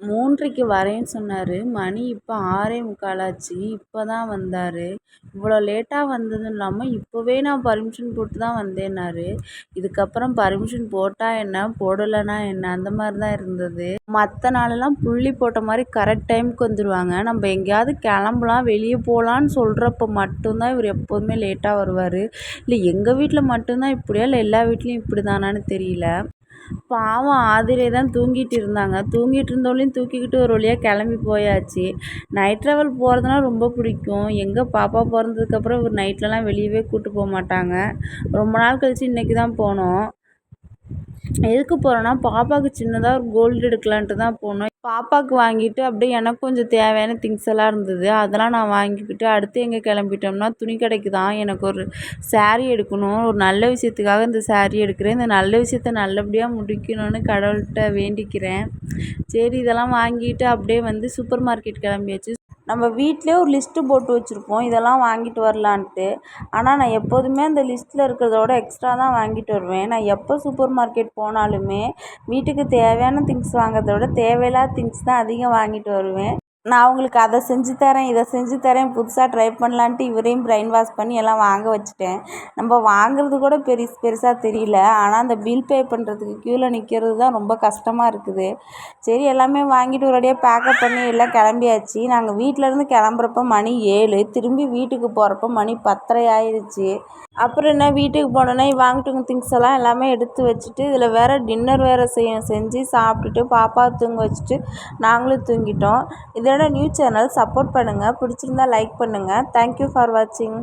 3:30க்கு வரேன்னு சொன்னார். மணி இப்போ 6:45 ஆச்சு. இப்போ தான் வந்தார். இவ்வளோ லேட்டாக வந்ததும் இல்லாமல் இப்போவே நான் பர்மிஷன் போட்டு தான் வந்தேன்னாரு. இதுக்கப்புறம் பர்மிஷன் போட்டால் என்ன போடலைன்னா என்ன அந்த மாதிரி தான் இருந்தது. மற்ற நாளெல்லாம் புள்ளி போட்ட மாதிரி கரெக்ட் டைமுக்கு வந்துடுவாங்க. நம்ம எங்கேயாவது கிளம்பலாம் வெளியே போகலான்னு சொல்கிறப்ப மட்டும்தான் இவர் எப்போதுமே லேட்டாக வருவார். இல்லை எங்கள் வீட்டில் மட்டும்தான் இப்படியா இல்லை எல்லா வீட்லேயும் இப்படி தானான்னு தெரியல. பாவம் ஆதிரே தான் தூங்கிட்டு இருந்தாங்க. தூங்கிட்டு இருந்தவளையும் தூக்கிக்கிட்டு ஒரு வழியாக கிளம்பி போயாச்சு. நைட் ட்ராவல் போகிறதுனா ரொம்ப பிடிக்கும். எங்கே பாப்பா பிறந்ததுக்கப்புறம் இவர் நைட்லலாம் வெளியவே கூப்பிட்டு போக மாட்டாங்க. ரொம்ப நாள் கழித்து இன்றைக்கி தான் போனோம். எதுக்கு போகிறோன்னா பாப்பாவுக்கு சின்னதாக ஒரு கோல்டு எடுக்கலான்ட்டு தான் போனோம். பாப்பாவுக்கு வாங்கிட்டு அப்படியே எனக்கு கொஞ்சம் தேவையான திங்ஸ் எல்லாம் இருந்தது. அதெல்லாம் நான் வாங்கிக்கிட்டு அடுத்து எங்கே கிளம்பிட்டோம்னா துணி கடைக்கு தான். எனக்கு ஒரு சாரீ எடுக்கணும். ஒரு நல்ல விஷயத்துக்காக இந்த சாரீ எடுக்கிறேன். இந்த நல்ல விஷயத்த நல்லபடியாக முடிக்கணும்னு கடவுள்கிட்ட வேண்டிக்கிறேன். சரி இதெல்லாம் வாங்கிட்டு அப்படியே வந்து சூப்பர் மார்க்கெட் கிளம்பியாச்சு. நம்ம வீட்டிலே ஒரு லிஸ்ட்டு போட்டு வச்சுருப்போம் இதெல்லாம் வாங்கிட்டு வரலான்ட்டு. ஆனால் நான் எப்போதுமே அந்த லிஸ்ட்டில் இருக்கிறதோட எக்ஸ்ட்ரா தான் வாங்கிட்டு வருவேன். நான் எப்போ சூப்பர் மார்க்கெட் போனாலுமே வீட்டுக்கு தேவையான திங்ஸ் வாங்குறத விட தேவையில்லாத திங்ஸ் தான் அதிகம் வாங்கிட்டு வருவேன். நான் அவங்களுக்கு அதை செஞ்சு தரேன் இதை செஞ்சு தரேன் புதுசாக ட்ரை பண்ணலான்ட்டு இவரையும் பிரெயின் வாஷ் பண்ணி எல்லாம் வாங்க வச்சுட்டேன். நம்ம வாங்குறது கூட பெருசாக தெரியல. ஆனால் அந்த பில் பே பண்ணுறதுக்கு க்யூவில் நிற்கிறது தான் ரொம்ப கஷ்டமாக இருக்குது. சரி எல்லாமே வாங்கிட்டு ஒரேடியாக பேக்கப் பண்ணி எல்லாம் கிளம்பியாச்சு. நாங்கள் வீட்டிலேருந்து கிளம்புறப்ப மணி 7, திரும்பி வீட்டுக்கு போகிறப்ப மணி 10:30 ஆயிடுச்சு. அப்புறம் என்ன வீட்டுக்கு போனோன்னே வாங்கிட்டு திங்ஸ் எல்லாம் எல்லாமே எடுத்து வச்சுட்டு இதில் வேறு டின்னர் வேறு செஞ்சு சாப்பிட்டுட்டு பாப்பா தூங்க வச்சுட்டு நாங்களும் தூங்கிட்டோம். இதோட நியூ சேனல் சப்போர்ட் பண்ணுங்கள். பிடிச்சிருந்தா லைக் பண்ணுங்கள். தேங்க்யூ ஃபார் வாட்சிங்.